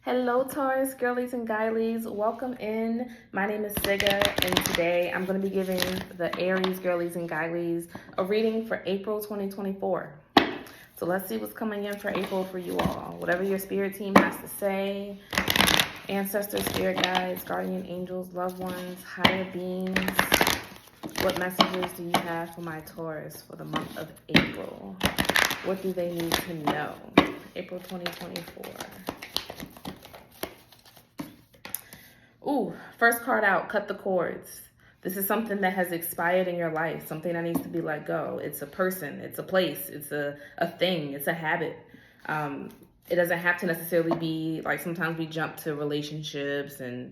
Hello, Taurus, girlies and guylies. Welcome in. My name is Siga, and today I'm going to be giving the Aries, girlies and guylies a reading for April 2024. So let's see what's coming in for April for you all. Whatever your spirit team has to say, ancestors, spirit guides, guardian angels, loved ones, higher beings. What messages do you have for my Taurus for the month of April? What do they need to know? April 2024. Ooh, first card out, cut the cords. This is something that has expired in your life, something that needs to be let go. It's a person, it's a place, it's a thing, it's a habit. It doesn't have to necessarily be like sometimes we jump to relationships and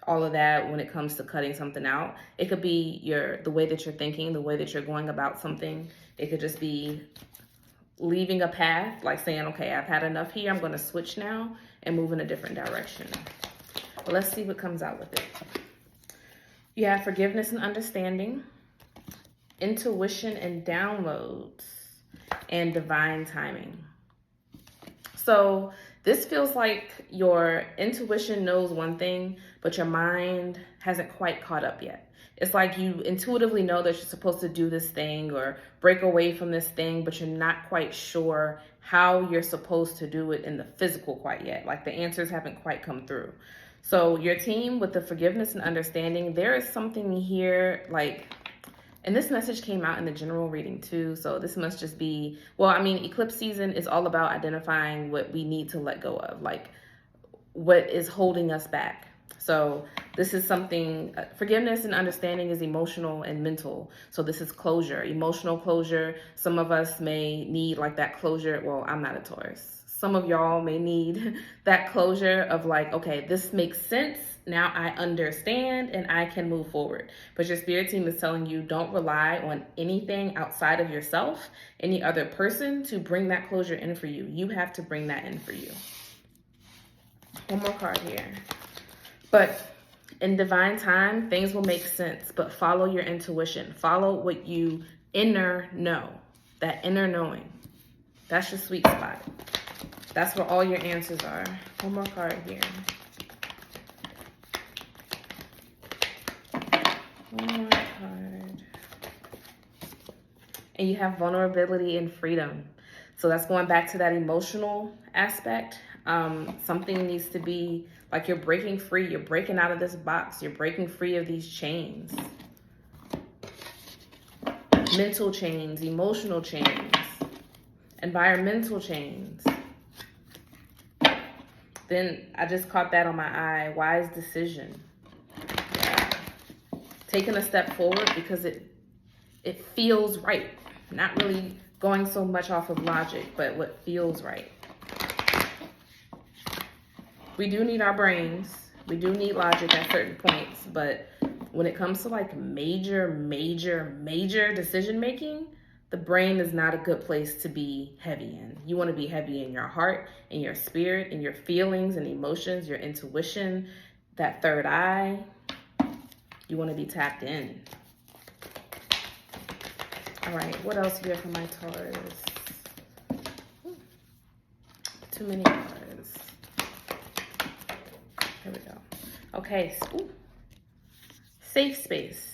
all of that when it comes to cutting something out. It could be the way that you're thinking, the way that you're going about something. It could just be leaving a path, like saying, okay, I've had enough here, I'm going to switch now and move in a different direction. But let's see what comes out with it. You have forgiveness and understanding, intuition and downloads, and divine timing. So this feels like your intuition knows one thing, but your mind hasn't quite caught up yet. It's like you intuitively know that you're supposed to do this thing or break away from this thing, but you're not quite sure how you're supposed to do it in the physical quite yet. Like the answers haven't quite come through. So your team with the forgiveness and understanding, there is something here like, and this message came out in the general reading too. So this must just be, eclipse season is all about identifying what we need to let go of, like what is holding us back. So this is something, forgiveness and understanding is emotional and mental. So this is closure, emotional closure. Some of us may need like that closure. Well, I'm not a Taurus. Some of y'all may need that closure of like, okay, this makes sense. Now I understand and I can move forward. But your spirit team is telling you don't rely on anything outside of yourself, any other person to bring that closure in for you. You have to bring that in for you. One more card here. But in divine time, things will make sense, but follow your intuition. Follow what you inner know, that inner knowing. That's your sweet spot. That's where all your answers are. One more card here. One more card. And you have vulnerability and freedom. So that's going back to that emotional aspect. Something needs to be like you're breaking free. You're breaking out of this box. You're breaking free of these chains. Mental chains, emotional chains, environmental chains. Then I just caught that on my eye. Wise decision. Yeah. Taking a step forward because it feels right. Not really going so much off of logic, but what feels right. We do need our brains. We do need logic at certain points. But when it comes to like major decision making, the brain is not a good place to be heavy in. You want to be heavy in your heart, in your spirit, in your feelings and emotions, your intuition, that third eye. You want to be tapped in. All right, what else here for my Taurus? Too many cards. Here we go. Okay, safe space.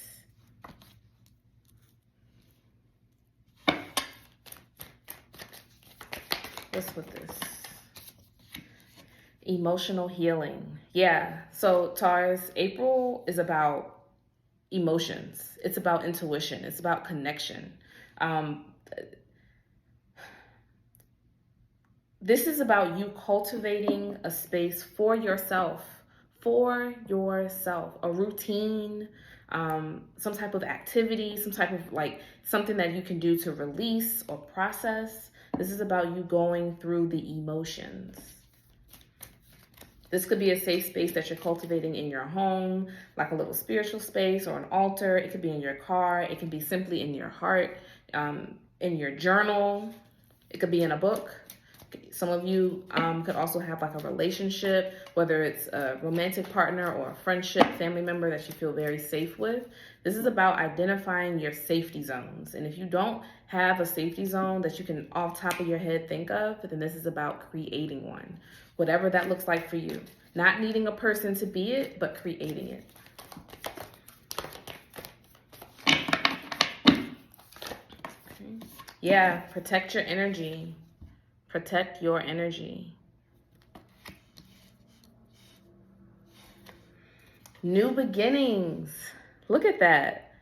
What's with this? Emotional healing. Yeah. So Taurus, April is about emotions. It's about intuition. It's about connection. This is about you cultivating a space for yourself, a routine, some type of activity, some type of like something that you can do to release or process. This is about you going through the emotions. This could be a safe space that you're cultivating in your home, like a little spiritual space or an altar. It could be in your car. It can be simply in your heart, in your journal. It could be in a book. Some of you could also have like a relationship, whether it's a romantic partner or a friendship, family member that you feel very safe with. This is about identifying your safety zones. And if you don't have a safety zone that you can off top of your head think of, then this is about creating one. Whatever that looks like for you. Not needing a person to be it, but creating it. Yeah, protect your energy. Protect your energy. New beginnings. Look at that.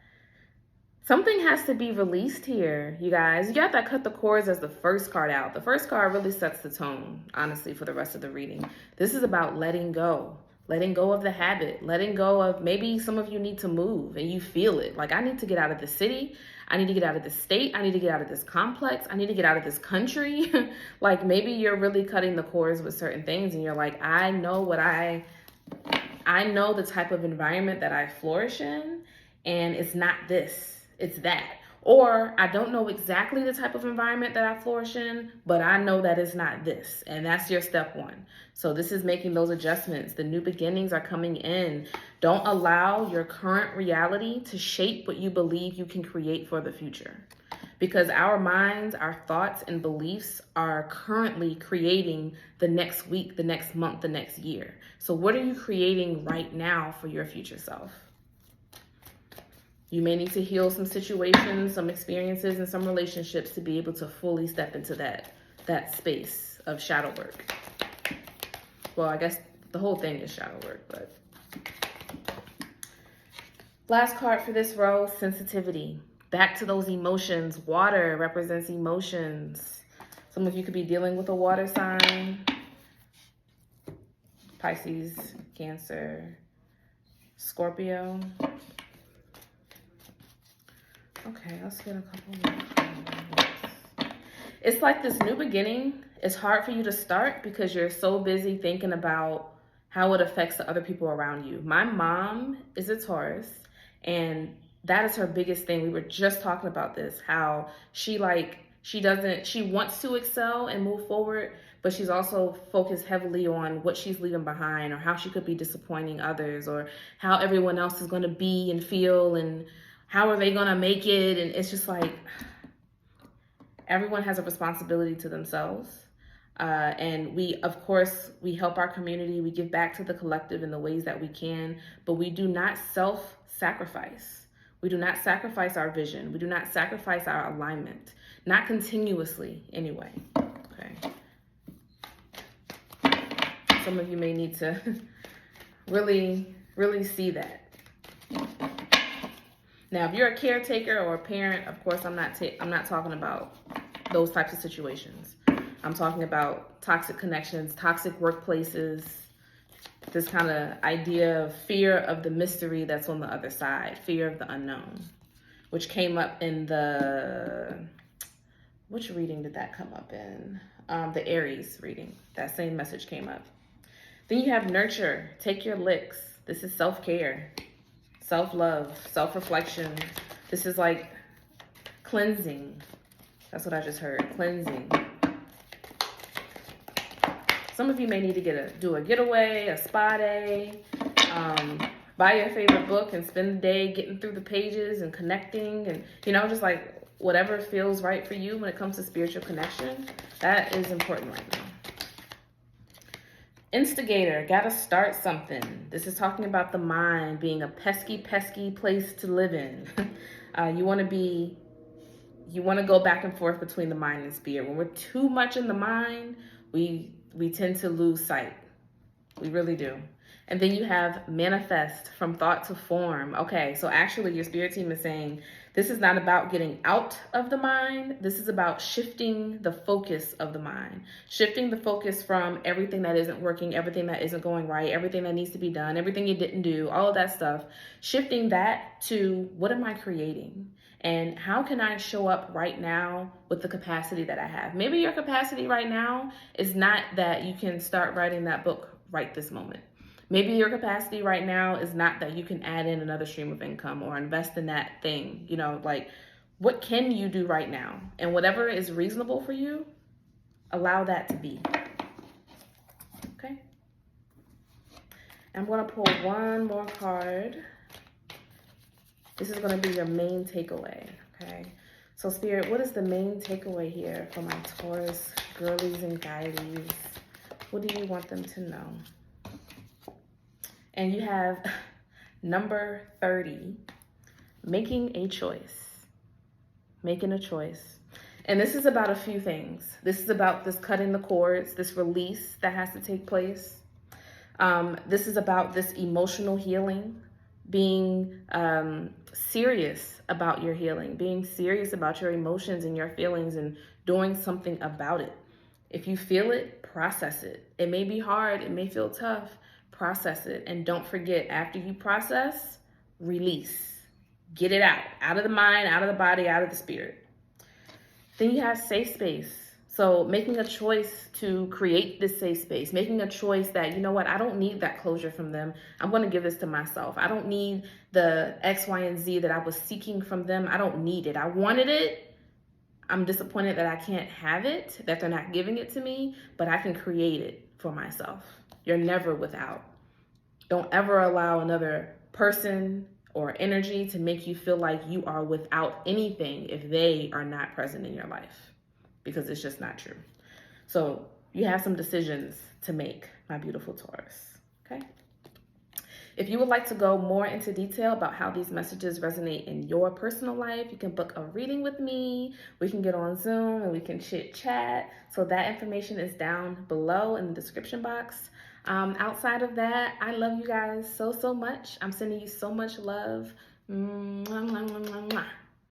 Something has to be released here, you guys. You got that cut the cords as the first card out. The first card really sets the tone, honestly, for the rest of the reading. This is about letting go. Letting go of the habit. Letting go of, maybe some of you need to move and you feel it. Like, I need to get out of the city. I need to get out of this state. I need to get out of this complex. I need to get out of this country. Like, maybe you're really cutting the cords with certain things and you're like, I know the type of environment that I flourish in, and it's not this. It's that. Or I don't know exactly the type of environment that I flourish in, but I know that it's not this. And that's your step one. So this is making those adjustments. The new beginnings are coming in. Don't allow your current reality to shape what you believe you can create for the future. Because our minds, our thoughts, and beliefs are currently creating the next week, the next month, the next year. So what are you creating right now for your future self? You may need to heal some situations, some experiences, and some relationships to be able to fully step into that space of shadow work. Well, I guess the whole thing is shadow work, but. Last card for this row, sensitivity. Back to those emotions. Water represents emotions. Some of you could be dealing with a water sign. Pisces, Cancer, Scorpio. Okay, let's get a couple more cards. It's like this new beginning. It's hard for you to start because you're so busy thinking about how it affects the other people around you. My mom is a Taurus, and that is her biggest thing. We were just talking about this, how she wants to excel and move forward, but she's also focused heavily on what she's leaving behind, or how she could be disappointing others, or how everyone else is going to be and feel, and how are they going to make it? And it's just like, everyone has a responsibility to themselves. And we, of course, we help our community. We give back to the collective in the ways that we can, but we do not self-sacrifice. We do not sacrifice our vision. We do not sacrifice our alignment. Not continuously, anyway. Okay. Some of you may need to really, really see that. Now, if you're a caretaker or a parent, of course, I'm not talking about those types of situations. I'm talking about toxic connections, toxic workplaces, this kind of idea of fear of the mystery that's on the other side, fear of the unknown, which came up in which reading did that come up in? The Aries reading. That same message came up. Then you have nurture, take your licks. This is self-care. Self-love, self-reflection. This is like cleansing. That's what I just heard, cleansing. Some of you may need to do a getaway, a spa day, buy your favorite book and spend the day getting through the pages and connecting, and, just like whatever feels right for you when it comes to spiritual connection. That is important right now. Instigator, gotta start something. This is talking about the mind being a pesky, pesky place to live in. You want to go back and forth between the mind and spirit. When we're too much in the mind, we tend to lose sight. We really do. And then you have manifest, from thought to form. Okay, so actually your spirit team is saying this is not about getting out of the mind. This is about shifting the focus of the mind. Shifting the focus from everything that isn't working, everything that isn't going right, everything that needs to be done, everything you didn't do, all of that stuff. Shifting that to, what am I creating? And how can I show up right now with the capacity that I have? Maybe your capacity right now is not that you can start writing that book right this moment. Maybe your capacity right now is not that you can add in another stream of income or invest in that thing. Like, what can you do right now? And whatever is reasonable for you, Allow that to be. Okay? I'm going to pull one more card. This is going to be your main takeaway. Okay? So, Spirit, what is the main takeaway here for my Taurus girlies and guidies? What do you want them to know? And you have number 30, making a choice. Making a choice. And this is about a few things. This is about this cutting the cords, this release that has to take place. This is about this emotional healing, being serious about your healing, being serious about your emotions and your feelings and doing something about it. If you feel it, process it. It may be hard, it may feel tough, process it. And don't forget, after you process, release. Get it out of the mind, out of the body, out of the spirit. Then you have safe space. So making a choice to create this safe space, making a choice that, you know what, I don't need that closure from them. I'm going to give this to myself. I don't need the X, Y, and Z that I was seeking from them. I don't need it. I wanted it. I'm disappointed that I can't have it, that they're not giving it to me, but I can create it for myself. You're never without. Don't ever allow another person or energy to make you feel like you are without anything if they are not present in your life, because it's just not true. So you have some decisions to make, my beautiful Taurus, okay? If you would like to go more into detail about how these messages resonate in your personal life, you can book a reading with me. We can get on Zoom and we can chit chat. So that information is down below in the description box. Outside of that, I love you guys so much. I'm sending you so much love. Mwah, mwah, mwah, mwah, mwah.